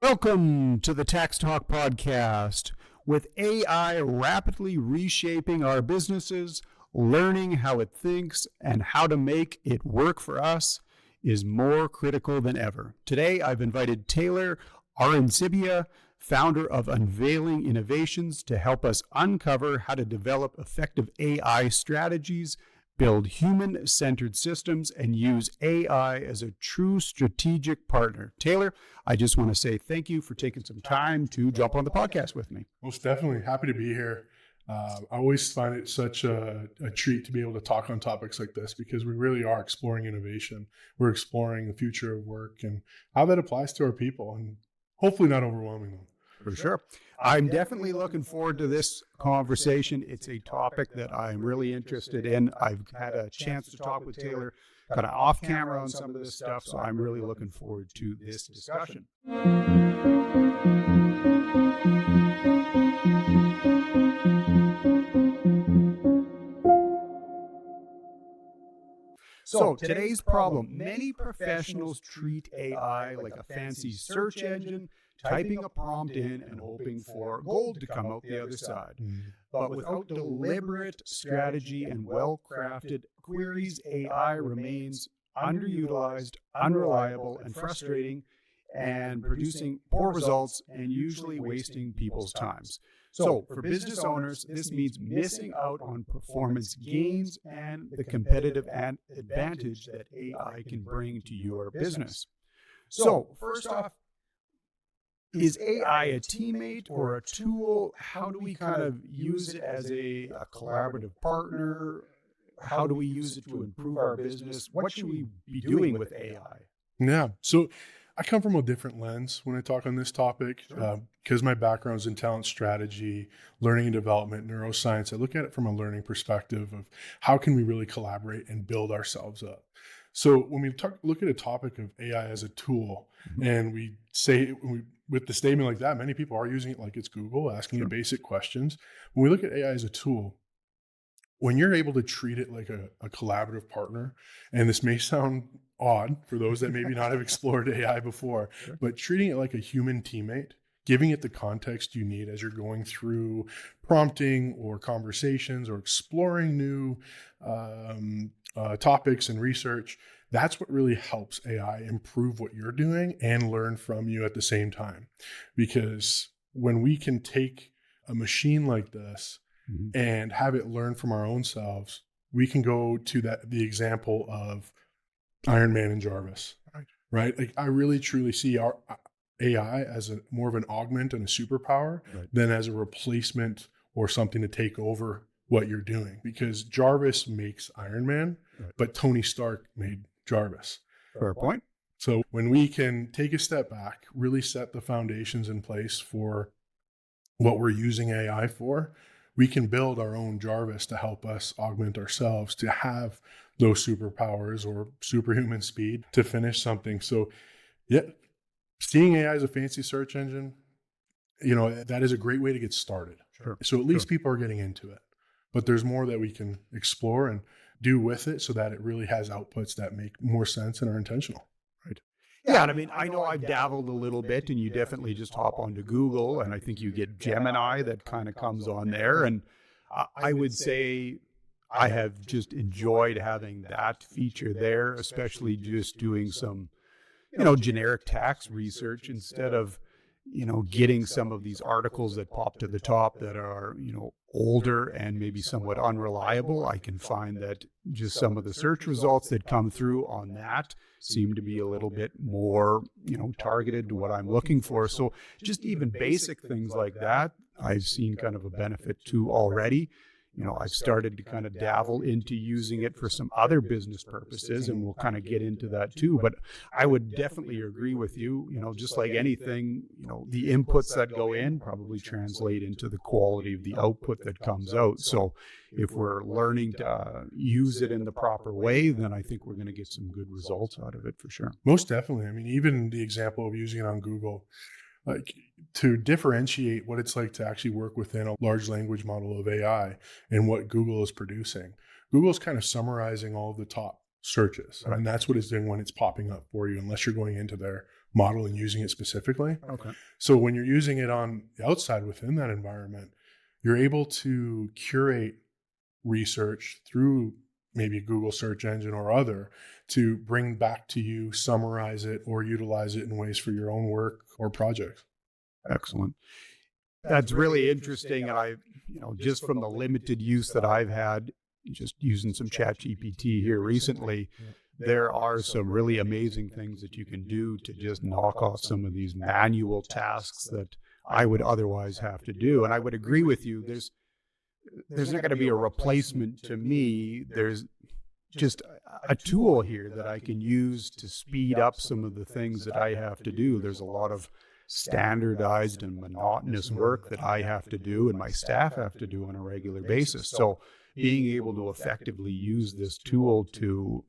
Welcome to the Tax Talk Podcast. With AI rapidly reshaping our businesses, learning how it thinks and how to make it work for us is more critical than ever. Today, I've invited Taylor Arancibia, founder of Unveiling Innovations, to help us uncover how to develop effective AI strategies, build human-centered systems, and use AI as a true strategic partner. Taylor, I just want to say thank you for taking some time to jump on the podcast with me. Most definitely. Happy to be here. I always find it such a treat to be able to talk on topics like this because we really are exploring innovation. We're exploring the future of work and how that applies to our people and hopefully not overwhelming them. For sure. I'm definitely looking forward to this conversation. It's a topic that I'm really interested in. I've had a chance to talk with Taylor kind of off camera on some of this stuff, so I'm really looking forward to this discussion. So today's problem: many professionals treat AI like a fancy search engine, typing a prompt in and hoping for gold to come out the other side. But without deliberate strategy and well-crafted queries, AI remains underutilized, unreliable, and frustrating, and producing poor results and usually wasting people's times. So for business owners, this means missing out on performance gains and the competitive advantage that AI can bring to your business. So first off, is AI a teammate or a tool? How do we kind of use it as a collaborative partner? How do we use it to improve our business? What should we be doing with AI? Yeah. So I come from a different lens when I talk on this topic because my background is in talent strategy, learning and development, neuroscience. I look at it from a learning perspective of how can we really collaborate and build ourselves up. So when we look at a topic of AI as a tool, and we say with the statement like that, many people are using it like it's Google, asking it basic questions. When we look at AI as a tool, when you're able to treat it like a collaborative partner, and this may sound odd for those that maybe not have explored AI before, but treating it like a human teammate, giving it the context you need as you're going through prompting or conversations or exploring new topics and research, that's what really helps AI improve what you're doing and learn from you at the same time. Because when we can take a machine like this and have it learn from our own selves, we can go to the example of Iron Man and Jarvis, right? Like I really truly see our AI as more of an augment and a superpower than as a replacement or something to take over what you're doing, because Jarvis makes Iron Man, but Tony Stark made Jarvis. Fair point. So when we can take a step back, really set the foundations in place for what we're using AI for, we can build our own Jarvis to help us augment ourselves to have those superpowers or superhuman speed to finish something. So yeah, seeing AI as a fancy search engine, that is a great way to get started. So at least people are getting into it, but there's more that we can explore and do with it so that it really has outputs that make more sense and are intentional. Yeah, and I mean, I know I've dabbled a little bit, and you definitely just hop onto Google, and I think you get Gemini that kind of comes on there. And I would say I have just enjoyed having that feature there, especially just doing some, generic tax research instead of, getting some of these articles that pop to the top that are, older and maybe somewhat unreliable. I can find that just some of the search results that come through on that seem to be a little bit more, targeted to what I'm looking for. So just even basic things like that, I've seen kind of a benefit to already. I've started to kind of dabble into using it for some other business purposes, and we'll kind of get into that too. But I would definitely agree with you, just like anything, the inputs that go in probably translate into the quality of the output that comes out. So if we're learning to use it in the proper way, then I think we're going to get some good results out of it for sure. Most definitely. I mean, even the example of using it on Google, like to differentiate what it's like to actually work within a large language model of AI and what Google is producing. Google's kind of summarizing all of the top searches, and that's what it's doing when it's popping up for you, unless you're going into their model and using it specifically. Okay. So when you're using it on the outside within that environment, you're able to curate research through maybe Google search engine or other to bring back to you, summarize it, or utilize it in ways for your own work or projects. Excellent. That's really interesting. And just from the limited use that I've had, just using some chat GPT here recently, there are some really amazing things that you can do to just knock off some of these manual tasks that I would otherwise have to do. And I would agree with you. There's not going to be a replacement to me. There's just a tool here that I can use to speed up some of the things that I have to do. There's a lot of standardized and monotonous work that I have to do and my staff have to do on a regular basis. So being able to effectively use this tool to,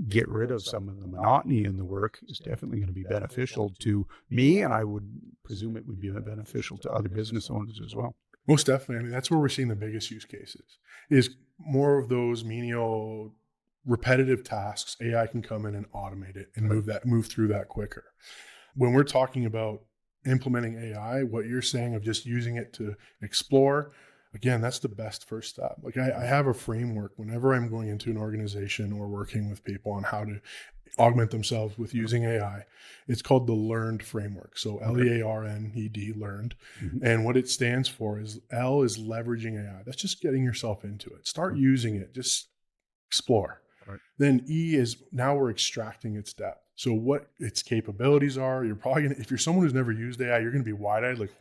get rid of some of the monotony in the work is definitely going to be beneficial to me. And I would presume it would be beneficial to other business owners as well. Most definitely. I mean, that's where we're seeing the biggest use cases is more of those menial, repetitive tasks. AI can come in and automate it and move through that quicker. When we're talking about implementing AI, what you're saying of just using it to explore, again, that's the best first step. Like I have a framework whenever I'm going into an organization or working with people on how to augment themselves with using AI. It's called the LEARNED framework. So LEARNED, learned. Mm-hmm. And what it stands for is L is leveraging AI. That's just getting yourself into it. Start using it. Just explore. Right. Then E is now we're extracting its depth. So what its capabilities are, you're probably going to, if you're someone who's never used AI, you're going to be wide-eyed like,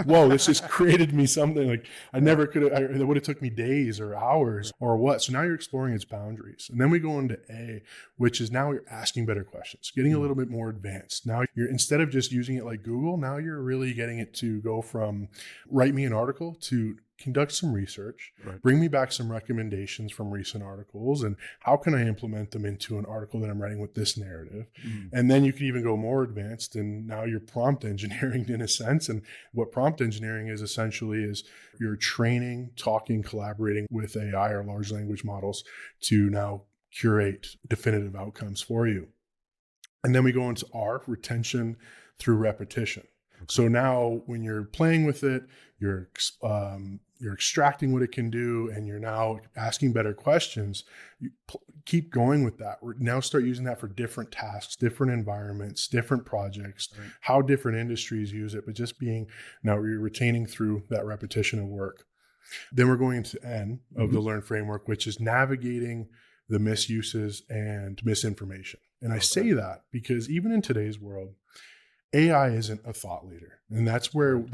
whoa, this just created me something like I never could have, it would have took me days or hours or what. So now you're exploring its boundaries. And then we go into A, which is now you're asking better questions, getting a little bit more advanced. Now you're, instead of just using it like Google, now you're really getting it to go from write me an article to conduct some research, bring me back some recommendations from recent articles, and how can I implement them into an article that I'm writing with this narrative? And then you can even go more advanced, and now you're prompt engineering in a sense. And what prompt engineering is essentially is you're training, talking, collaborating with AI or large language models to now curate definitive outcomes for you. And then we go into R, retention through repetition. So now when you're playing with it, you're extracting what it can do, and you're now asking better questions. You keep going with that. We're now start using that for different tasks, different environments, different projects, how different industries use it, but just being now you're retaining through that repetition of work. Then we're going into N of the Learn framework, which is navigating the misuses and misinformation. And I say that because even in today's world, AI isn't a thought leader. And that's where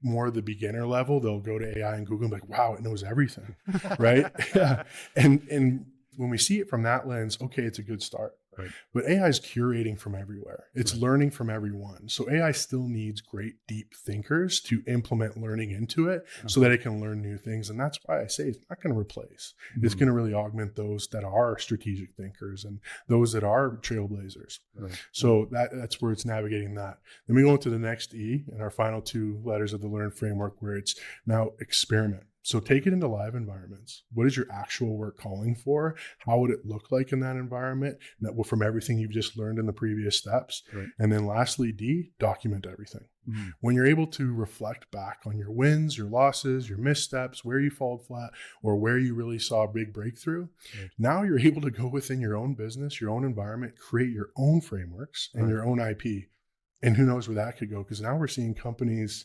more of the beginner level, they'll go to AI and Google and be like, wow, it knows everything. Right. Yeah. And when we see it from that lens, okay, it's a good start. Right. But AI is curating from everywhere. It's learning from everyone. So AI still needs great deep thinkers to implement learning into it so that it can learn new things. And that's why I say it's not going to replace. It's going to really augment those that are strategic thinkers and those that are trailblazers. So that's where it's navigating that. Then we go into the next E and our final two letters of the Learn framework, where it's now experiment. So take it into live environments. What is your actual work calling for? How would it look like in that environment? And that from everything you've just learned in the previous steps. And then lastly, D, document everything. When you're able to reflect back on your wins, your losses, your missteps, where you fall flat, or where you really saw a big breakthrough, now you're able to go within your own business, your own environment, create your own frameworks and your own IP. And who knows where that could go? Because now we're seeing companies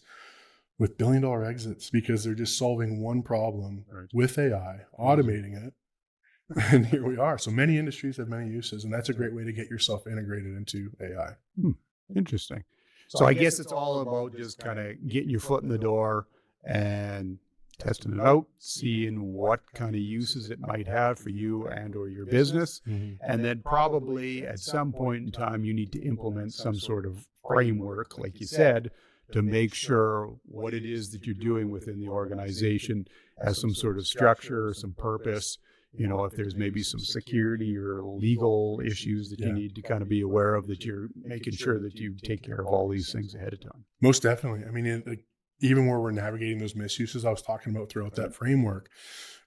with billion-dollar exits because they're just solving one problem with AI, automating it. And here we are. So many industries have many uses, and that's a great way to get yourself integrated into AI. Interesting. So I guess it's all about just kind of getting your foot in the door and testing it out, seeing what kind of uses it might have for you and or your business. And then probably at some point in time, you need to implement some sort of framework, like you said, to make sure what it is that you're doing within the organization has some sort of structure, some purpose. If there's maybe some security or legal issues that you need to kind of be aware of, that you're making sure that you take care of all these things ahead of time. Most definitely. I mean, even where we're navigating those misuses I was talking about throughout that framework,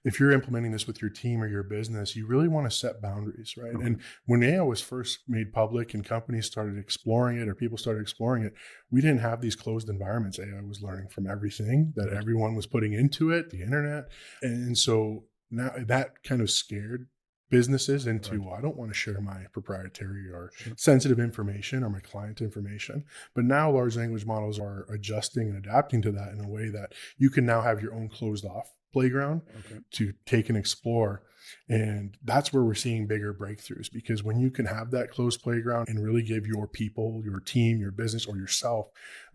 if you're implementing this with your team or your business, you really want to set boundaries, right? And when AI was first made public and companies started exploring it or people started exploring it, we didn't have these closed environments. AI was learning from everything that everyone was putting into it, the internet. And so now that kind of scared businesses into, well, I don't want to share my proprietary or sensitive information or my client information. But now large language models are adjusting and adapting to that in a way that you can now have your own closed off playground to take and explore. And that's where we're seeing bigger breakthroughs, because when you can have that closed playground and really give your people, your team, your business, or yourself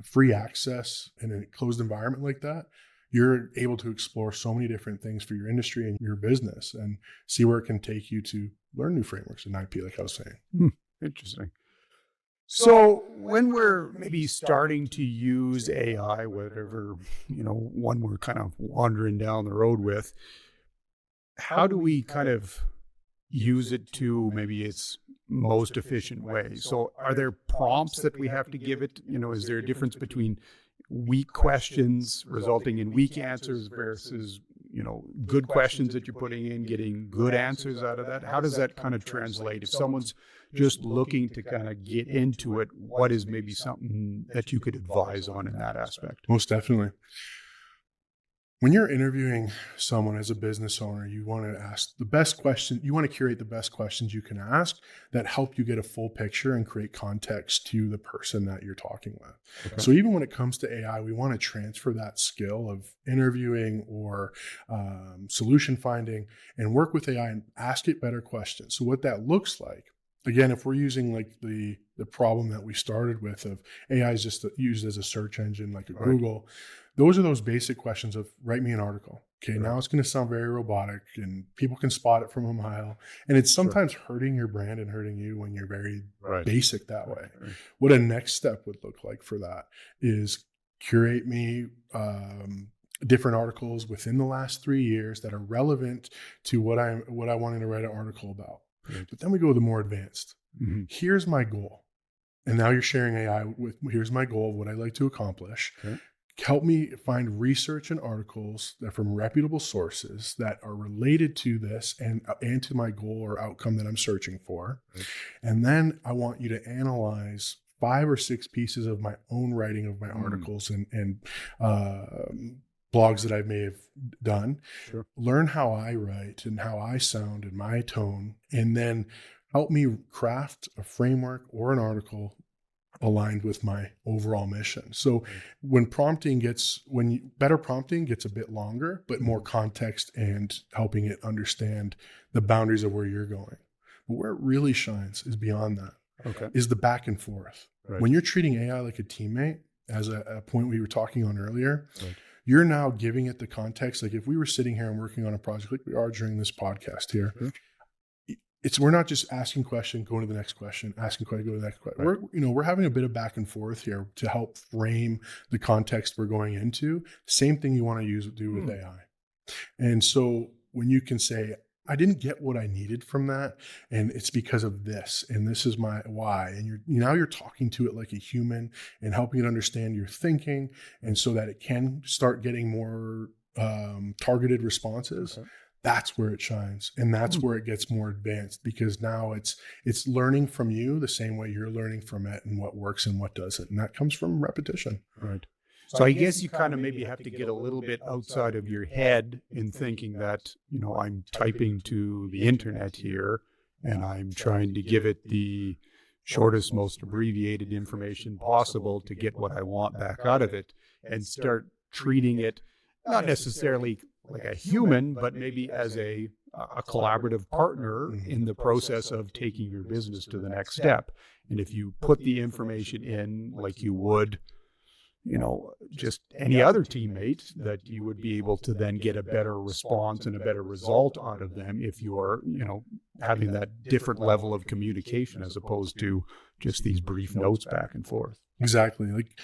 free access in a closed environment like that, you're able to explore so many different things for your industry and your business and see where it can take you to learn new frameworks in IP, like I was saying. Interesting. So when we're maybe starting to use AI, whatever, one we're kind of wandering down the road with, how do we kind of use it to maybe its most efficient way? So are there prompts that we have to give it? Is there a difference between weak questions resulting in weak answers versus, good questions that you're putting in, getting good answers out of that? How does that kind of translate? If someone's just looking to kind of get into it, what is maybe something that you could advise on in that aspect? Most definitely. When you're interviewing someone as a business owner, you want to ask the best question. You want to curate the best questions you can ask that help you get a full picture and create context to the person that you're talking with. Okay. So even when it comes to AI, we want to transfer that skill of interviewing or solution finding and work with AI and ask it better questions. So what that looks like, again, if we're using like the problem that we started with of AI is just used as a search engine like a Google, those are those basic questions of write me an article. Okay, now it's going to sound very robotic and people can spot it from a mile. And it's sometimes hurting your brand and hurting you when you're very basic that way. What a next step would look like for that is curate me different articles within the last 3 years that are relevant to what I wanted to write an article about. But then we go to the more advanced. Here's my goal. And now you're sharing AI with, here's my goal of what I'd like to accomplish. Help me find research and articles that from reputable sources that are related to this and to my goal or outcome that I'm searching for. And then I want you to analyze 5 or 6 pieces of my own writing of my articles and blogs that I may have done. Learn how I write and how I sound and my tone, and then help me craft a framework or an article aligned with my overall mission. So when better prompting gets a bit longer, but more context and helping it understand the boundaries of where you're going. But where it really shines is beyond that, is the back and forth. When you're treating AI like a teammate, as a point we were talking on earlier, you're now giving it the context. Like if we were sitting here and working on a project like we are during this podcast here, we're not just asking question, going to the next question, asking question, go to the next question. We're having a bit of back and forth here to help frame the context we're going into. Same thing you want to do with AI. And so when you can say, I didn't get what I needed from that, and it's because of this, and this is my why. And you're talking to it like a human and helping it understand your thinking, and so that it can start getting more targeted responses. That's where it shines, and that's where it gets more advanced, because now it's learning from you the same way you're learning from it and what works and what doesn't, and that comes from repetition. So I guess you kind of maybe have to get a little bit outside of your head in thinking that, I'm typing to the internet here and I'm trying to give it the shortest, most abbreviated information possible to get what I want back out of it, and start treating it not necessarily like a human, but maybe as a collaborative partner in the process of taking your business to the next step. And if you put the information in like you would, just any other teammate, that you would be able to then get a better response and a better result out of them if you're, having that different level of communication as opposed to just these brief notes back and forth. Exactly. Like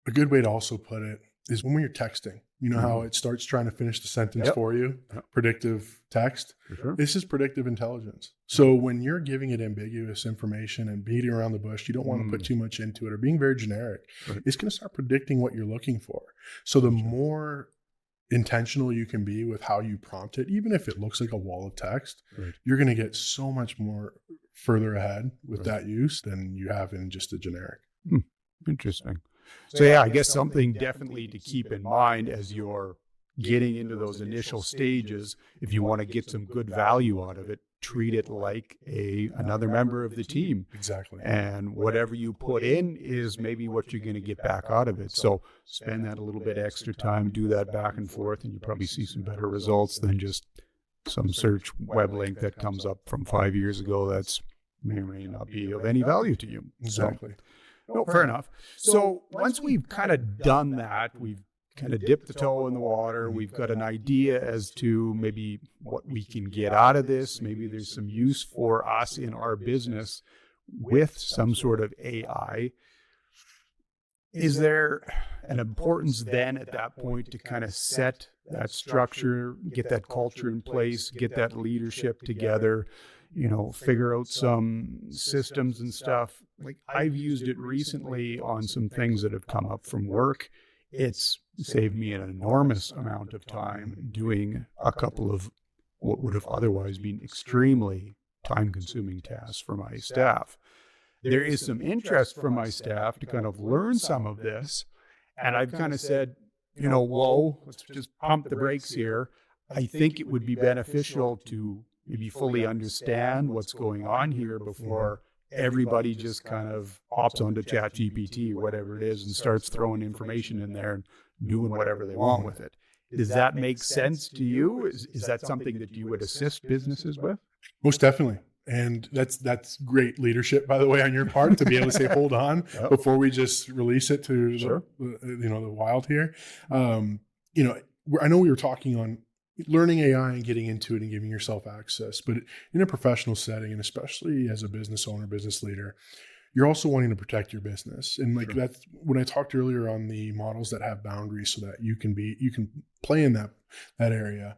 a good way to also put it is when you're texting. You know how it starts trying to finish the sentence for you? Predictive text. For sure. This is predictive intelligence. So when you're giving it ambiguous information and beating around the bush, you don't want to put too much into it or being very generic. Right. It's going to start predicting what you're looking for. So the more intentional you can be with how you prompt it, even if it looks like a wall of text, you're going to get so much more further ahead with that use than you have in just a generic. Interesting. So yeah, I guess something definitely to keep in mind as you're getting into those initial stages, if you want to get some good value out of it, treat it like another member of the team. Exactly. And whatever you put in is maybe what you're going to get back out of it. So spend that a little bit extra time, do that back and forth, and you probably see some better results than just some search web link that comes up from 5 years ago that's may or may not be of any value to you. Exactly. So, no, fair enough. So once we've kind of done that, we've kind of dipped the toe in the water. We've got an idea as to maybe what we can get out of this. Maybe there's some use for us in our business with some sort of AI. Is there an importance then at that point to kind of set that structure, get that culture in place, get that leadership together, figure out some systems and stuff? Like I've used it recently on some things that have come up from work. It's saved me an enormous amount of time doing a couple of what would have otherwise been extremely time-consuming tasks for my staff. There is some interest from my staff to kind of learn some of this. And I've kind of said, whoa, let's just pump the brakes here. I think it would be beneficial to maybe fully understand what's going on here before everybody just kind of hops onto ChatGPT or whatever it is and starts throwing information in there and doing whatever they want with it. Does that make sense to you? Is that something that you would assist businesses with? Most definitely. And that's great leadership, by the way, on your part to be able to say, hold on, before we just release it to the wild here. I know we were talking on learning AI and getting into it and giving yourself access, but in a professional setting, and especially as a business owner, business leader, you're also wanting to protect your business. And that's when I talked earlier on the models that have boundaries so that you can play in that area.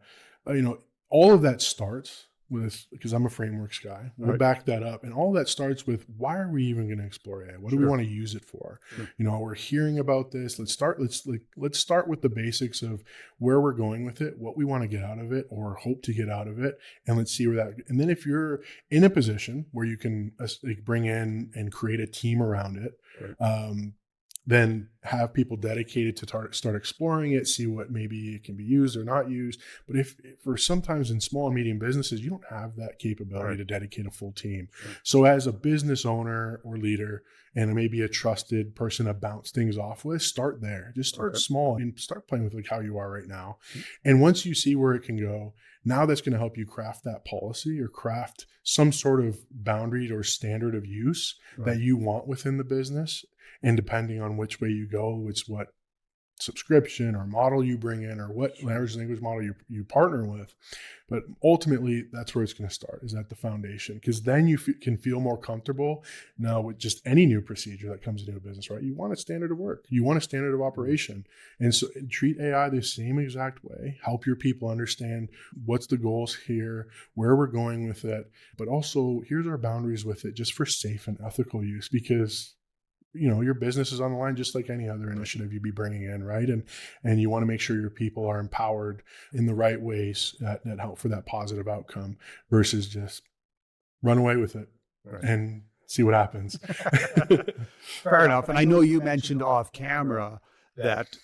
All of that starts with, because I'm a frameworks guy, we'll back that up. And all of that starts with, why are we even going to explore AI? What do we want to use it for? We're hearing about this. Let's start with the basics of where we're going with it, what we want to get out of it or hope to get out of it. And let's see where that, and then if you're in a position where you can bring in and create a team around it, then have people dedicated to start exploring it, see what maybe it can be used or not used. But if for sometimes in small and medium businesses, you don't have that capability to dedicate a full team. So as a business owner or leader, and maybe a trusted person to bounce things off with, start there. Just start small and start playing with how you are right now. And once you see where it can go, now that's going to help you craft that policy or craft some sort of boundary or standard of use that you want within the business. And depending on which way you go, it's what subscription or model you bring in or what large language model you partner with. But ultimately, that's where it's going to start, is at the foundation, because then you can feel more comfortable now with just any new procedure that comes into a business, right? You want a standard of work. You want a standard of operation. And so treat AI the same exact way. Help your people understand what's the goals here, where we're going with it, but also here's our boundaries with it just for safe and ethical use, because your business is on the line just like any other initiative you'd be bringing in, right? And you want to make sure your people are empowered in the right ways that help for that positive outcome versus just run away with it and see what happens. Fair enough. And I know you mentioned off camera that,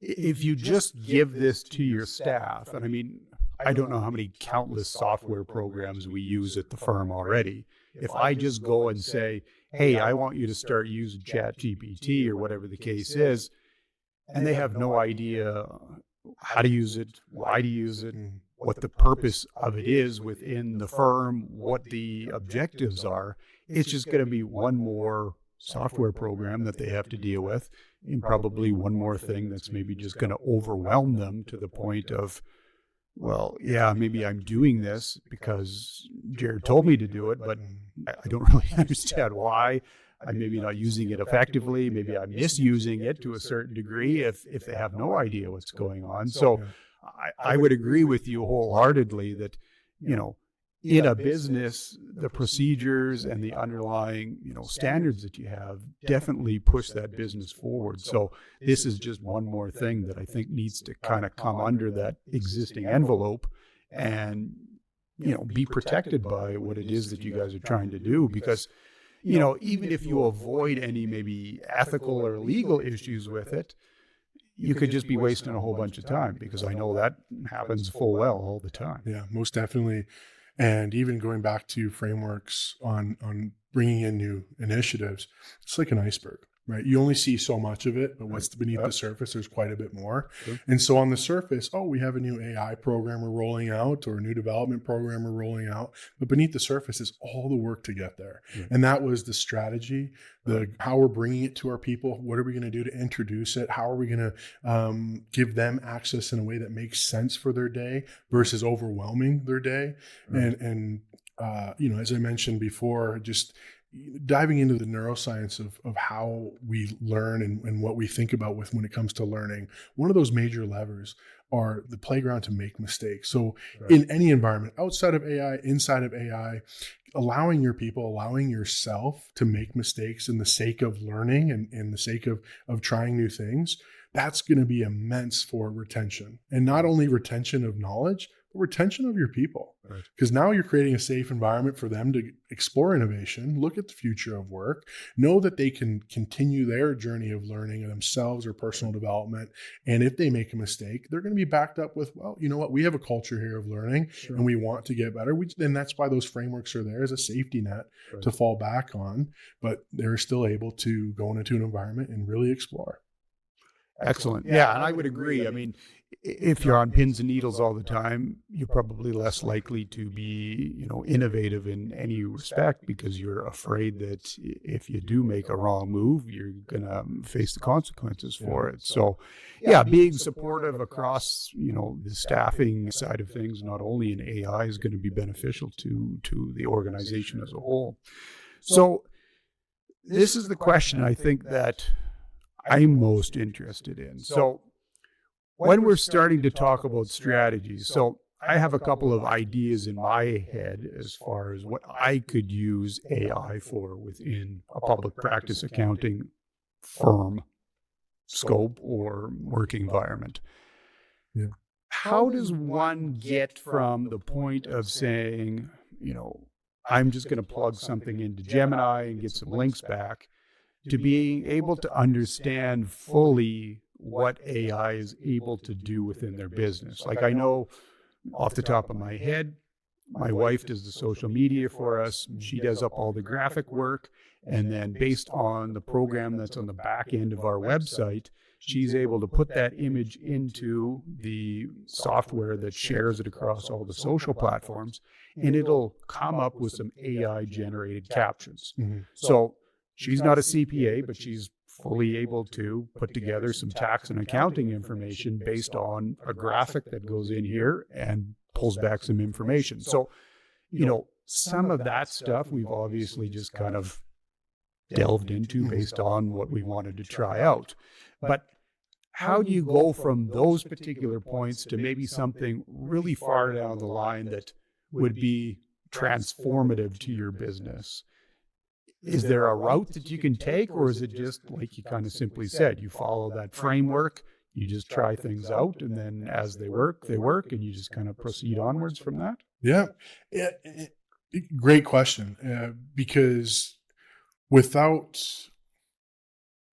if you just give this to your staff, and I mean, I don't know how many countless software programs we use at the firm already. If I just go and say, hey, I want you to start using ChatGPT or whatever the case is, and they have no idea how to use it, why to use it, what the purpose of it is within the firm, what the objectives are, it's just going to be one more software program that they have to deal with, and probably one more thing that's maybe just going to overwhelm them to the point of, well, yeah, maybe I'm doing this because Jared told me to do it, but I don't really understand why. I'm maybe not using it effectively. Maybe I'm misusing it to a certain degree if they have no idea what's going on. So I would agree with you wholeheartedly that, in a business, the procedures and the underlying, standards that you have definitely push that business forward. So this is just one more thing that I think needs to kind of come under that existing envelope and, be protected by what it is that you guys are trying to do. Because, even if you avoid any maybe ethical or legal issues with it, you could just be wasting a whole bunch of time, because I know that happens full well all the time. Yeah, most definitely. And even going back to frameworks on bringing in new initiatives, it's like an iceberg, right? You only see so much of it, but what's beneath the surface, there's quite a bit more. Sure. And so on the surface, we have a new AI program we're rolling out, or a new development program we're rolling out. But beneath the surface is all the work to get there. Yeah. And that was the strategy, how we're bringing it to our people. What are we going to do to introduce it? How are we going to give them access in a way that makes sense for their day versus overwhelming their day? Right. And as I mentioned before, just diving into the neuroscience of how we learn and what we think about when it comes to learning. One of those major levers are the playground to make mistakes. So in any environment, outside of AI, inside of AI, allowing your people, allowing yourself to make mistakes in the sake of learning and in the sake of trying new things, that's going to be immense for retention. And not only retention of knowledge, but retention of your people. Because now you're creating a safe environment for them to explore innovation, look at the future of work, know that they can continue their journey of learning themselves or personal development. And if they make a mistake, they're going to be backed up with, well, you know what, we have a culture here of learning and we want to get better. And that's why those frameworks are there as a safety net to fall back on, but they're still able to go into an environment and really explore. Excellent. Yeah, and I would agree. I mean, if you're on pins and needles all the time, you're probably less likely to be, innovative in any respect, because you're afraid that if you do make a wrong move, you're going to face the consequences for it. So, being supportive across, the staffing side of things, not only in AI, is going to be beneficial to the organization as a whole. So this is the question I think that I'm most interested in. So when we're starting to talk about strategies, so I have a couple of ideas in my head as far as what I could use AI for within a public practice accounting firm scope or work environment. Yeah. How does one get from the point of saying, I'm just going to plug something into Gemini and get some links back, to being able to understand fully what AI is able to do within their business? Like, I know off the top of my head, my wife does the social media for us. She does up all the graphic work. And then based on the program that's on the back end of our website, she's able to put that image into the software that shares it across all the social platforms, and it'll come up with some AI generated captions. Mm-hmm. So she's not a CPA, but she's fully able to put together some tax and accounting information based on a graphic that goes in here and pulls back some information. So, some of that stuff we've obviously just kind of delved into based on what we wanted to try out. But how do you go from those particular points to maybe something really far down the line that would be transformative to your business? Is there a route that you can take, or is it just like you kind of simply said, you follow that framework, you just try things out, and then as they work, and you just kind of proceed onwards from that? Yeah. Great question. Because without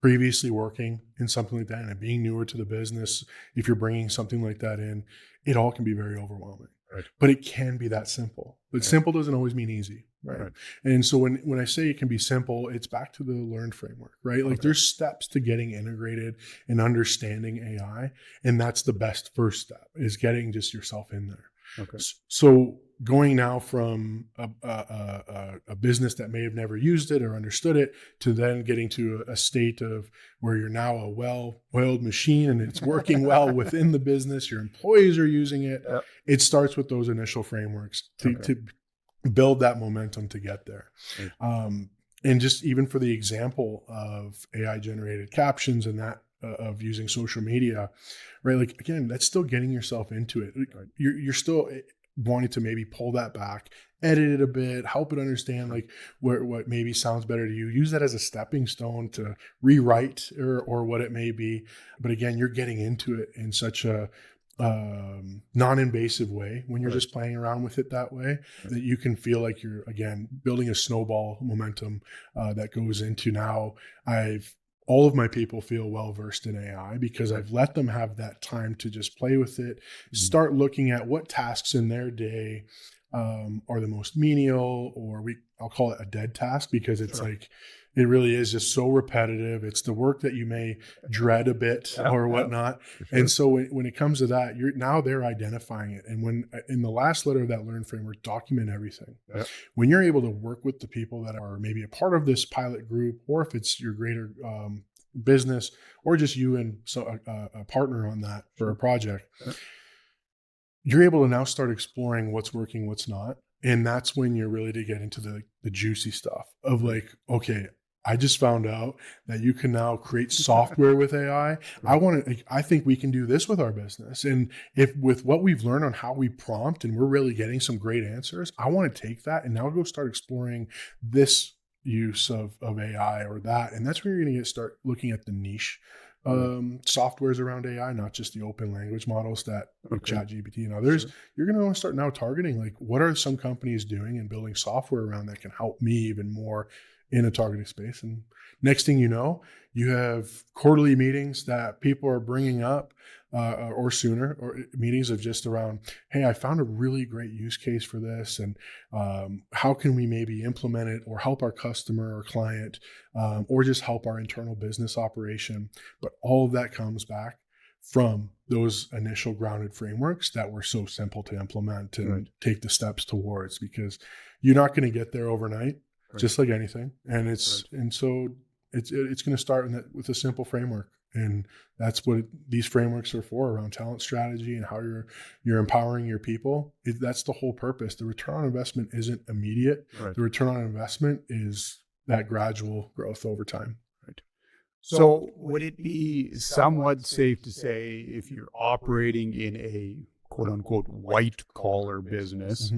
previously working in something like that and being newer to the business, if you're bringing something like that in, it all can be very overwhelming. Right. But it can be that simple. But simple doesn't always mean easy. Right. And so when I say it can be simple, it's back to the learn framework, right? Like there's steps to getting integrated and understanding AI. And that's the best first step, is getting just yourself in there. Okay. So going now from a business that may have never used it or understood it to then getting to a state of where you're now a well-oiled machine and it's working well within the business, your employees are using it. Yep. It starts with those initial frameworks to build that momentum to get there. And just even for the example of AI generated captions and that of using social media, right? Like, again, that's still getting yourself into it. Right. You're still wanting to maybe pull that back, edit it a bit, help it understand like what maybe sounds better to you. Use that as a stepping stone to rewrite or what it may be. But again, you're getting into it in such a non-invasive way when you're just playing around with it that way, that you can feel like you're, again, building a snowball momentum that goes into now. All of my people feel well versed in AI because I've let them have that time to just play with it, start looking at what tasks in their day are the most menial, or I'll call it a dead task, because it's like, it really is just so repetitive. It's the work that you may dread a bit or whatnot. Sure. And so when it comes to that, they're identifying it. And when in the last letter of that Learn framework, document everything. When you're able to work with the people that are maybe a part of this pilot group, or if it's your greater business, or just you and a partner on that for a project, you're able to now start exploring what's working, what's not. And that's when you're really to get into the juicy stuff of like, okay, I just found out that you can now create software with AI. I think we can do this with our business. And if with what we've learned on how we prompt and we're really getting some great answers, I want to take that and now go start exploring this use of AI or that. And that's where you're going to start looking at the niche softwares around AI, not just the open language models that ChatGPT and others. You're going to want to start now targeting, like, what are some companies doing and building software around that can help me even more in a targeted space. And next thing you know, you have quarterly meetings that people are bringing up or sooner, or meetings of just around, hey, I found a really great use case for this. And how can we maybe implement it or help our customer or client or just help our internal business operation? But all of that comes back from those initial grounded frameworks that were so simple to implement and take the steps towards, because you're not going to get there overnight. Just like anything. And and so it's going to start with a simple framework. And that's what these frameworks are for, around talent strategy and how you're empowering your people. That's the whole purpose. The return on investment isn't immediate. The return on investment is that gradual growth over time. So would it be somewhat safe to say, if you're operating in a quote unquote white collar business,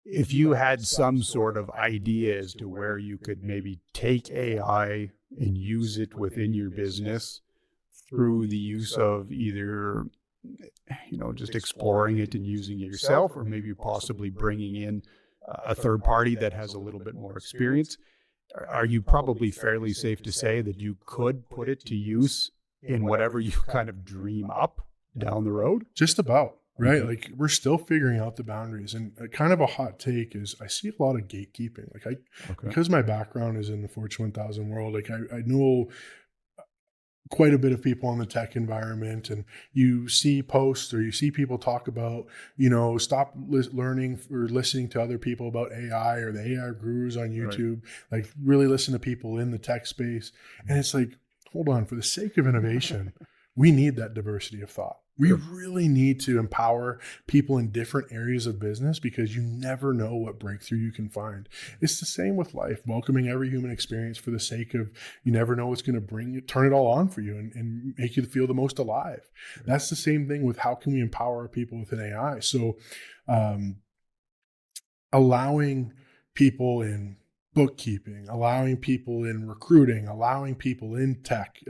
if you had some sort of idea as to where you could maybe take AI and use it within your business through the use of either, just exploring it and using it yourself, or maybe possibly bringing in a third party that has a little bit more experience, are you probably fairly safe to say that you could put it to use in whatever you kind of dream up down the road? Just about. Right. Like, we're still figuring out the boundaries, and kind of a hot take is I see a lot of gatekeeping. Like because my background is in the Fortune 1000 world, like I know quite a bit of people in the tech environment, and you see posts or you see people talk about, stop learning or listening to other people about AI, or the AI gurus on YouTube, like really listen to people in the tech space. And it's like, hold on, for the sake of innovation, we need that diversity of thought. We really need to empower people in different areas of business, because you never know what breakthrough you can find. It's the same with life, welcoming every human experience for the sake of, you never know what's going to turn it all on for you and make you feel the most alive. That's the same thing with how can we empower our people within AI. So allowing people in bookkeeping, allowing people in recruiting, allowing people in tech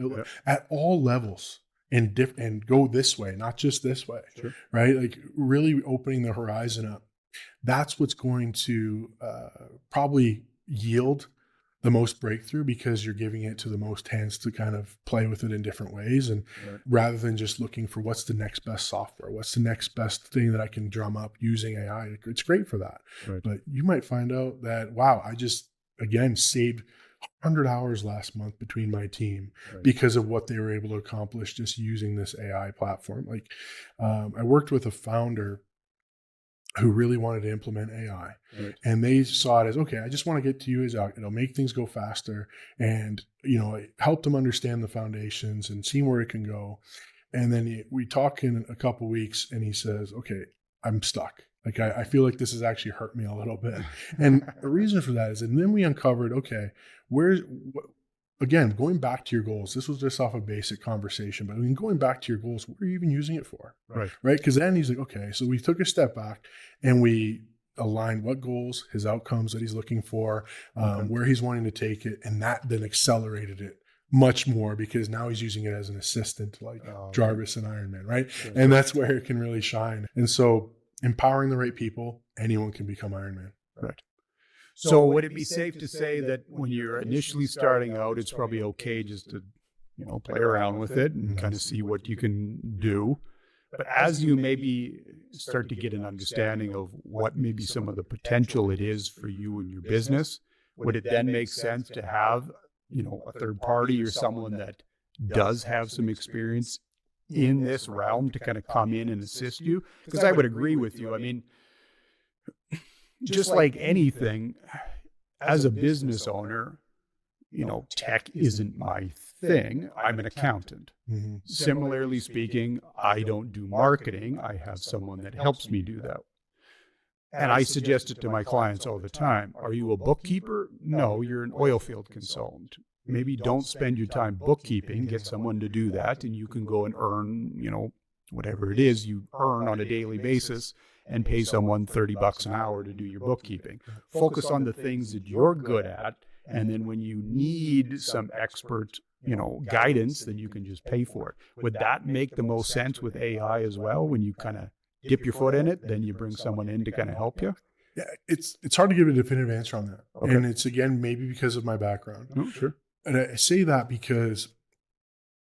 at all levels, and go this way, not just this way, right? Like, really opening the horizon up. That's what's going to probably yield the most breakthrough, because you're giving it to the most hands to kind of play with it in different ways. And rather than just looking for what's the next best software, what's the next best thing that I can drum up using AI, it's great for that. But you might find out that, wow, I just, again, saved 100 hours last month between my team because of what they were able to accomplish just using this AI platform. Like, I worked with a founder who really wanted to implement AI, and they saw it as, okay, I just want to get to use it. It'll make things go faster. And, it helped them understand the foundations and see where it can go. And then we talk in a couple of weeks, and he says, okay, I'm stuck. Like, I feel like this has actually hurt me a little bit. And the reason for that is, and then we uncovered, okay, again, going back to your goals, this was just off a basic conversation, but I mean, going back to your goals, what are you even using it for? Right. Right. Because then he's like, okay, so we took a step back and we aligned what goals, his outcomes that he's looking for, where he's wanting to take it. And that then accelerated it much more because now he's using it as an assistant like Jarvis and Iron Man, right? Sure. And that's where it can really shine. And so empowering the right people, anyone can become Iron Man. Right. So would it be safe to say that when you're initially starting out, it's probably okay just to, play around with it and kind of see what you can do? But as you maybe start to get an understanding of what maybe some of the potential it is for you and your business, would it then make sense to have, a third party or someone that does have some experience in this realm to kind of come in and assist you? Because I would agree with you. I mean, just like anything, as a business owner, tech isn't my thing. I'm an accountant. Mm-hmm. Similarly speaking, I don't do marketing. I have someone that helps me do that. And I suggest it to my clients all the time. Are you a bookkeeper? No, you're an oil field consultant. Maybe don't spend your time bookkeeping. Get someone to do that, and you can go and earn, whatever it is you earn on a daily basis and pay someone $30 an hour to do your bookkeeping. Focus on the things that you're good at. And then when you need some expert, guidance, then you can just pay for it. Would that make the most sense with AI as well? When you kind of dip your foot in it, then you bring someone in to kind of help you? Yeah, it's hard to give a definitive answer on that. Okay. And it's, again, maybe because of my background. Oh, sure. And I say that because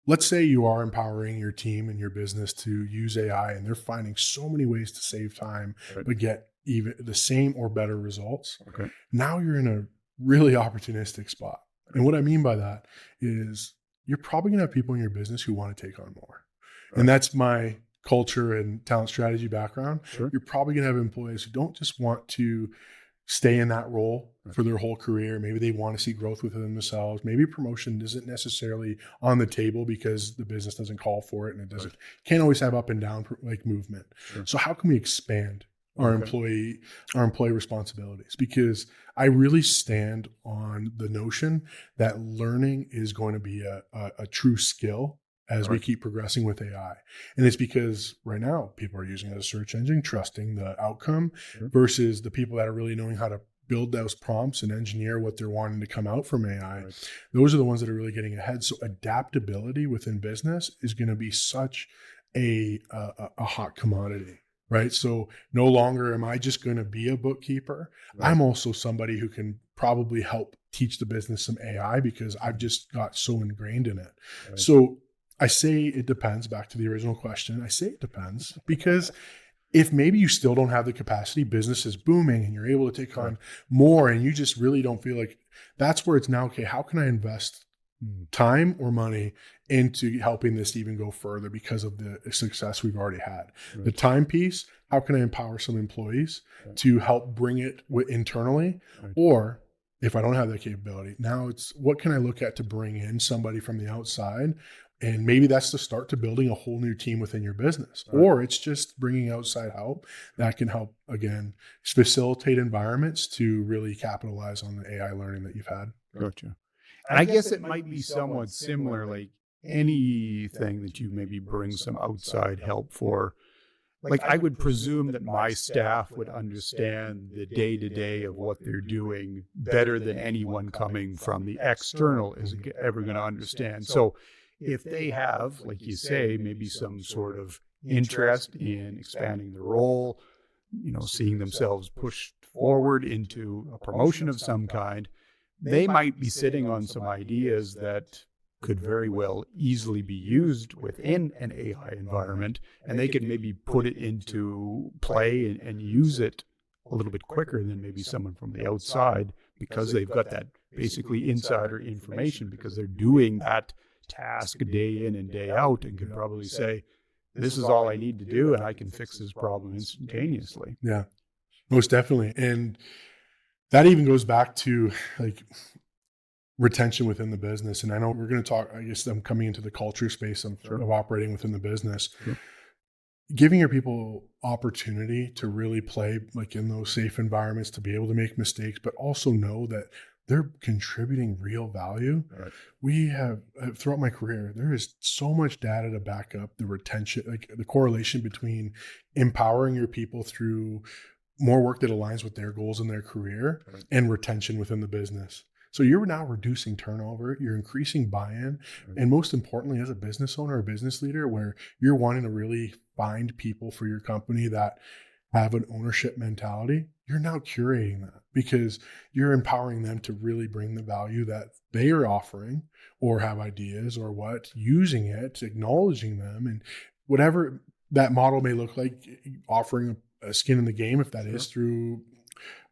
let's say you are empowering your team and your business to use AI and they're finding so many ways to save time, Right. but get even the same or better results. Okay. Now you're in a really opportunistic spot. And what I mean by that is you're probably going to have people in your business who want to take on more. Right. And that's my culture and talent strategy background. Sure. You're probably going to have employees who don't just want to stay in that role Right. for their whole career. Maybe they want to see growth within themselves. Maybe promotion isn't necessarily on the table because the business doesn't call for it, and it doesn't can't always have up and down like movement. Sure. So how can we expand our Okay. employee responsibilities? Because I really stand on the notion that learning is going to be a true skill as we Right. keep progressing with AI. And it's because right now people are using it as a search engine, trusting the outcome, Sure. versus the people that are really knowing how to build those prompts and engineer what they're wanting to come out from AI. Right. Those are the ones that are really getting ahead. So adaptability within business is going to be such a hot commodity. Right. So no longer am I just going to be a bookkeeper. Right. I'm also somebody who can probably help teach the business some AI because I've just got so ingrained in it. Right. So I say it depends. Back to the original question. I say it depends because if maybe you still don't have the capacity, business is booming and you're able to take on more and you just really don't feel like, that's where it's now, okay, how can I invest time or money into helping this even go further because of the success we've already had? Right. The time piece, how can I empower some employees Right. to help bring it internally? Right. Or if I don't have that capability, now it's what can I look at to bring in somebody from the outside? And maybe that's the start to building a whole new team within your business. Right. Or it's just bringing outside help that can help, again, facilitate environments to really capitalize on the AI learning that you've had. Gotcha. And I guess it might be somewhat similar, like anything that you maybe bring some outside help for. Like I would presume that my staff would understand the day-to-day of what they're doing better than anyone coming from the external is ever going to understand. So if they have, like you say, maybe some sort of interest in expanding the role, seeing themselves pushed forward into a promotion of some kind, they might be sitting on some ideas that could very well easily be used within an AI environment, and they could maybe put it into play and use it a little bit quicker than maybe someone from the outside, because they've got that basically insider information, because they're doing that task day in and day out and could probably say, this is all I need to do and I can fix this problem instantaneously. Yeah, most definitely. And that even goes back to like retention within the business. And I know we're going to talk, I guess I'm coming into the culture space of operating within the business. Sure. giving your people opportunity to really play like in those safe environments, to be able to make mistakes, but also know that they're contributing real value. Right. We have, throughout my career, there is so much data to back up the retention, like the correlation between empowering your people through more work that aligns with their goals in their career Right. and retention within the business. So you're now reducing turnover, you're increasing buy-in, Right. and most importantly, as a business owner or business leader, where you're wanting to really find people for your company that have an ownership mentality, you're now curating that because you're empowering them to really bring the value that they are offering or have ideas or what, using it, acknowledging them, and whatever that model may look like, offering a skin in the game, if that is through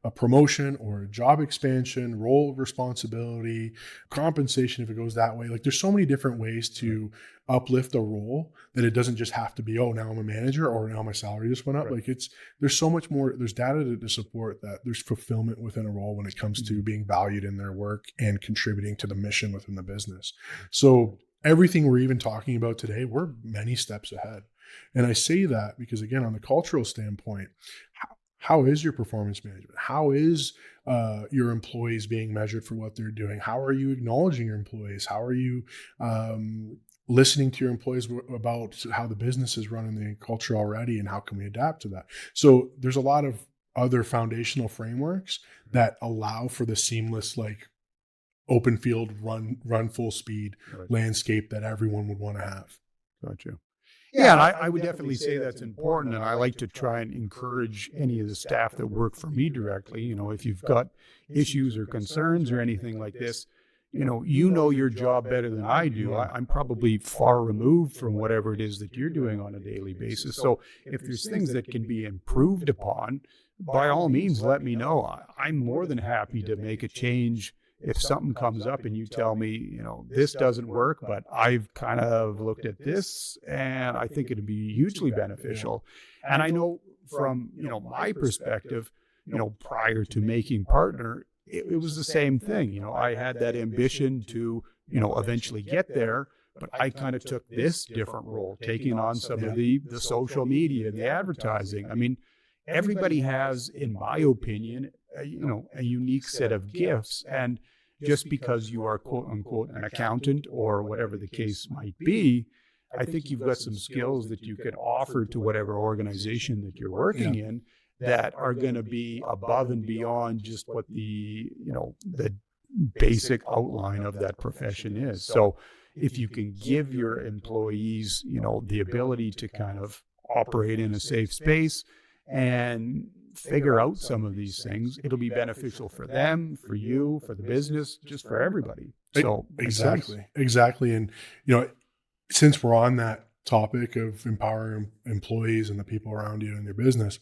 a promotion or a job expansion, role responsibility, compensation, if it goes that way. Like there's so many different ways to uplift a role that it doesn't just have to be, oh, now I'm a manager or now my salary just went up. Right. Like there's so much more, there's data to support that there's fulfillment within a role when it comes to being valued in their work and contributing to the mission within the business. So everything we're even talking about today, we're many steps ahead. And I say that because, again, on the cultural standpoint, how is your performance management? How is your employees being measured for what they're doing? How are you acknowledging your employees? How are you listening to your employees about how the business is running the culture already, and how can we adapt to that? So there's a lot of other foundational frameworks that allow for the seamless, like open field, run full speed Right. landscape that everyone would want to have. Gotcha. Yeah, and I would definitely say that's important. And I like to try and encourage any of the staff that work for me directly. If you've got issues or concerns or anything like this, you know your job better than I do. I'm probably far removed from whatever it is that you're doing on a daily basis. So if there's things that can be improved upon, by all means, let me know. I'm more than happy to make a change. If something comes up and you tell me, this doesn't work, but I've kind of looked at this and I think it'd be hugely beneficial. And I know from, my perspective, prior to making partner, it was the same thing. I had that ambition to, eventually get there, but I kind of took this different role, taking on some of the social media, the advertising. I mean, everybody has, in my opinion, a unique set of gifts. And just because you are quote unquote an accountant or whatever the case might be, I think you've got some skills that you can offer to whatever organization that you're working in that are going to be above and beyond just what the basic outline of that profession is. So if you can give your employees, the ability to kind of operate in a safe space and figure out some of these things, it'll be beneficial for them, for you, for the business, just for everybody. So exactly. And since we're on that topic of empowering employees and the people around you in your business,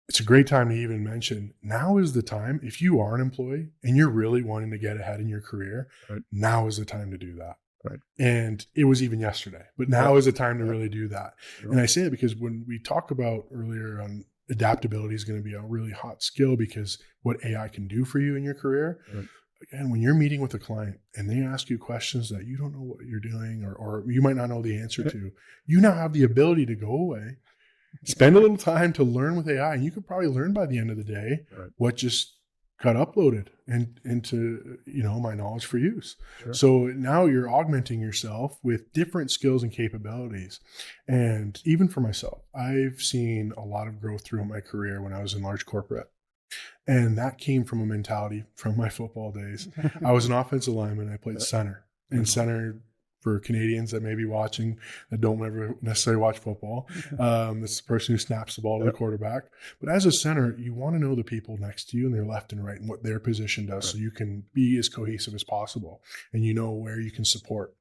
it's a great time to even mention, now is the time. If you are an employee and you're really wanting to get ahead in your career, right, now is the time to do that. Right. And it was even yesterday, but now is the time to really do that. Sure. And I say it because when we talk about earlier on, adaptability is going to be a really hot skill because what AI can do for you in your career. Right. Again, when you're meeting with a client and they ask you questions that you don't know what you're doing or you might not know the answer to, you now have the ability to go away, spend a little time to learn with AI, and you could probably learn by the end of the day what just got uploaded into my knowledge for use. Sure. So now you're augmenting yourself with different skills and capabilities. And even for myself, I've seen a lot of growth throughout my career when I was in large corporate. And that came from a mentality from my football days. I was an offensive lineman. I played center. And center, for Canadians that may be watching that don't ever necessarily watch football, it's the person who snaps the ball to the quarterback. But as a center, you want to know the people next to you and their left and right and what their position does, so you can be as cohesive as possible and you know where you can support.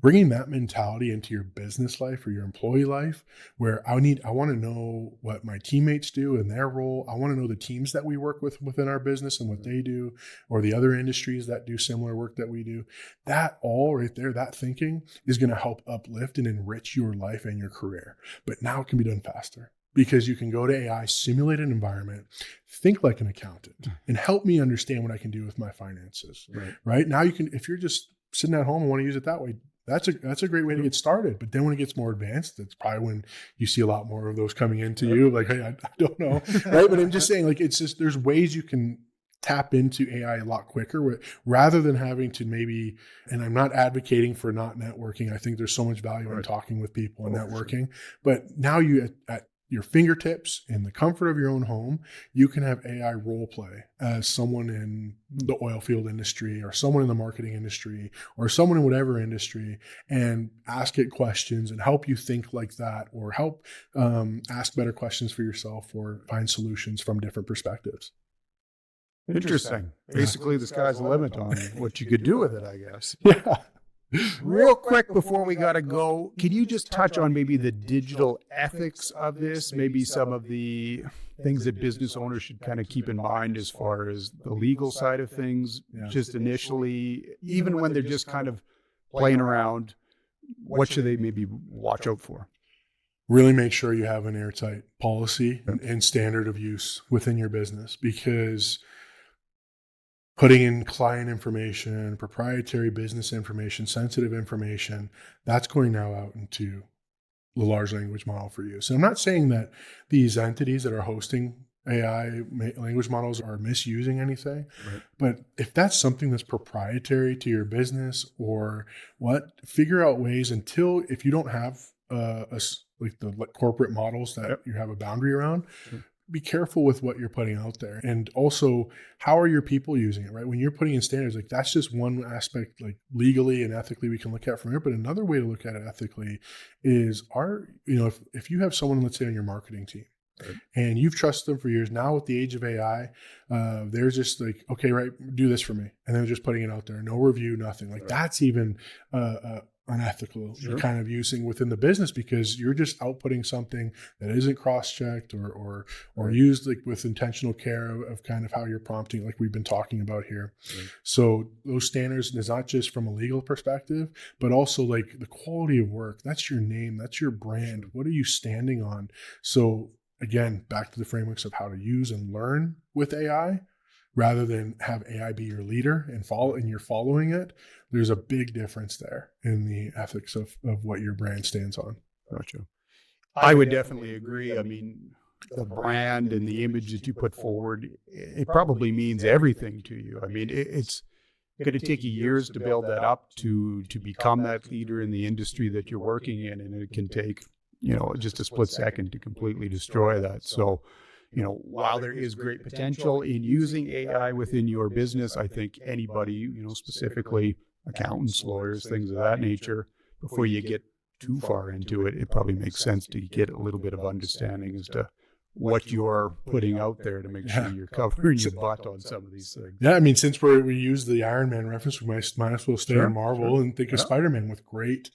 Bringing that mentality into your business life or your employee life, where I want to know what my teammates do in their role. I want to know the teams that we work with within our business and what they do, or the other industries that do similar work that we do. That all right there, that thinking is going to help uplift and enrich your life and your career. But now it can be done faster because you can go to AI, simulate an environment, think like an accountant, and help me understand what I can do with my finances. Right now you can, if you're just sitting at home and want to use it that way, That's a great way to get started. But then when it gets more advanced, that's probably when you see a lot more of those coming into you. Like, hey, I don't know, right? But I'm just saying, like, it's just, there's ways you can tap into AI a lot quicker rather than having to maybe, and I'm not advocating for not networking. I think there's so much value in talking with people and networking, but now you at your fingertips in the comfort of your own home, you can have AI role play as someone in the oil field industry or someone in the marketing industry or someone in whatever industry, and ask it questions and help you think like that, or help ask better questions for yourself or find solutions from different perspectives. Interesting. Basically, the sky's the limit on what you could do with it, I guess. Yeah. Real quick before we got to go, can you just touch on maybe the digital ethics of this, maybe some of the things that business owners should kind of keep in mind as far as the legal side of things, just initially, even when they're just kind of playing around, what should they maybe watch out for? Really make sure you have an airtight policy and standard of use within your business, because putting in client information, proprietary business information, sensitive information, that's going now out into the large language model for use. And I'm not saying that these entities that are hosting AI language models are misusing anything, but if that's something that's proprietary to your business or figure out ways until, if you don't have like the corporate models that you have a boundary around, be careful with what you're putting out there. And also, how are your people using it, right? When you're putting in standards, like, that's just one aspect, like legally and ethically we can look at from here. But another way to look at it ethically is if you have someone, let's say, on your marketing team, and you've trusted them for years, now with the age of AI, they're just like, okay, right, do this for me. And they're just putting it out there. No review, nothing. Like, that's even unethical kind of using within the business, because you're just outputting something that isn't cross-checked or used like with intentional care of kind of how you're prompting, like we've been talking about here. So those standards is not just from a legal perspective, but also like the quality of work. That's your name, that's your brand. What are you standing on? So again, back to the frameworks of how to use and learn with AI, rather than have AI be your leader and you're following it. There's a big difference there in the ethics of what your brand stands on. Gotcha. I would definitely agree. I mean, the brand and the image that you put forward, it probably means everything to you. I mean, it's going to take you years to build that up to become that leader in the industry that you're working in. And it can take, just a split second to completely destroy that. So, while there is great potential in using AI within your business, I think anybody, specifically accountants, lawyers, things of that nature, before you get too far into it, it probably makes sense to get a little bit of understanding as to what you're putting out there to make sure you're covering your butt on some of these things. Yeah, I mean, since we use the Iron Man reference, we might as well stay in Marvel and think of Spider-Man. With great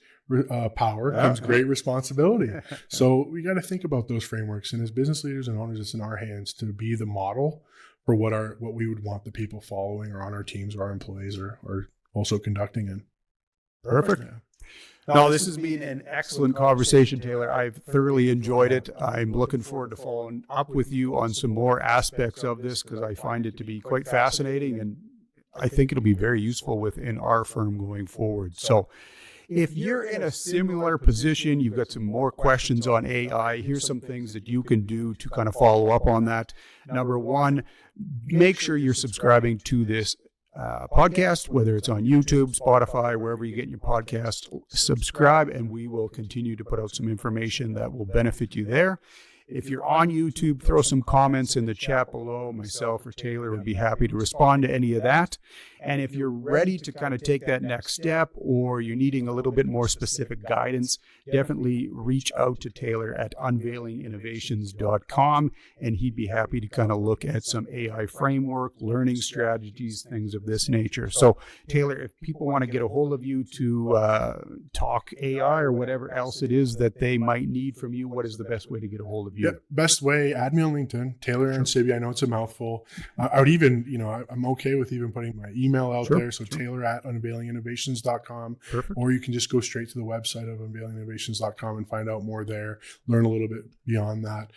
power comes great responsibility. So we got to think about those frameworks. And as business leaders and owners, it's in our hands to be the model for what we would want the people following or on our teams or our employees or also conducting in. Perfect. No, this has been an excellent conversation, Taylor. I've thoroughly enjoyed it. I'm looking forward to following up with you on some more aspects of this, because I find it to be quite fascinating, and I think it'll be very useful within our firm going forward. So if you're in a similar position, you've got some more questions on AI, here's some things that you can do to kind of follow up on that. Number one, make sure you're subscribing to this podcast, whether it's on YouTube, Spotify, wherever you get your podcast. Subscribe, and we will continue to put out some information that will benefit you there. If you're on YouTube, throw some comments in the chat below. Myself or Taylor would be happy to respond to any of that. And if you're ready to kind of take that next step, or you're needing a little bit more specific guidance, definitely reach out to Taylor at unveilinginnovations.com, and he'd be happy to kind of look at some AI framework, learning strategies, things of this nature. So Taylor, if people want to get a hold of you to talk AI or whatever else it is that they might need from you, what is the best way to get a hold of you? Yeah, best way, add me on LinkedIn, Taylor Arancibia. I know it's a mouthful. I would even, I'm okay with even putting my email out there. So Taylor at unveilinginnovations.com. Perfect. Or you can just go straight to the website of unveilinginnovations.com and find out more there, learn a little bit beyond that.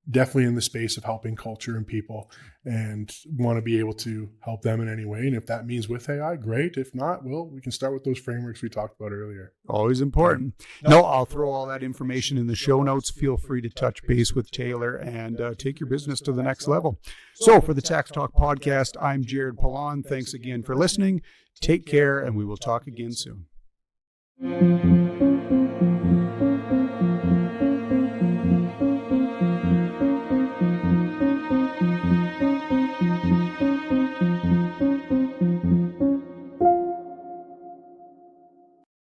definitely in the space of helping culture and people, and want to be able to help them in any way. And if that means with AI, great. If not, well, we can start with those frameworks we talked about earlier. Always important. No, I'll throw all that information in the show notes. Feel free to touch base with Taylor and take your business to the next level. So for the Tax Talk podcast, I'm Jared Pilon. Thanks again for listening. Take care, and we will talk again soon.